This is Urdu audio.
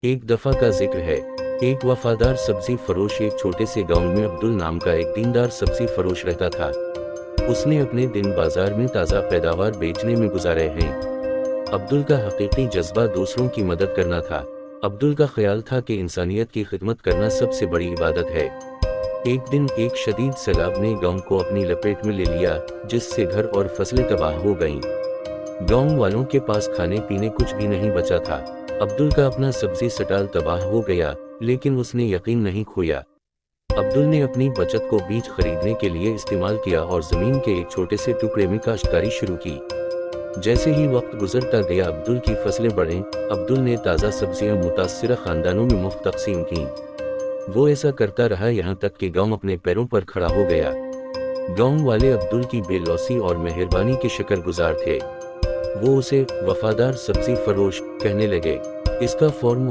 ایک دفعہ کا ذکر ہے، ایک وفادار سبزی فروش ایک چھوٹے سے گاؤں میں عبدل نام کا ایک دیندار سبزی فروش رہتا تھا۔ اس نے اپنے دن بازار میں تازہ پیداوار بیچنے میں گزارے ہیں۔ عبدل کا حقیقی جذبہ دوسروں کی مدد کرنا تھا۔ عبدل کا خیال تھا کہ انسانیت کی خدمت کرنا سب سے بڑی عبادت ہے۔ ایک دن ایک شدید سیلاب نے گاؤں کو اپنی لپیٹ میں لے لیا، جس سے گھر اور فصلیں تباہ ہو گئیں۔ گاؤں والوں کے پاس کھانے پینے کچھ بھی نہیں بچا تھا۔ عبدل کا اپنا سبزی سٹال تباہ ہو گیا، لیکن اس نے یقین نہیں کھویا۔ عبدل نے اپنی بچت کو بیج خریدنے کے لیے استعمال کیا اور زمین کے ایک چھوٹے سے ٹکڑے میں کاشتکاری شروع کی۔ جیسے ہی وقت گزرتا گیا عبدل کی فصلیں بڑھیں۔ عبدل نے تازہ سبزیاں متاثرہ خاندانوں میں مفت تقسیم کیں۔ وہ ایسا کرتا رہا یہاں تک کہ گاؤں اپنے پیروں پر کھڑا ہو گیا۔ گاؤں والے عبدل کی بے لوثی اور مہربانی کے شکر گزار تھے۔ وہ اسے وفادار سبزی فروش کہنے لگے۔ اس کا فوراً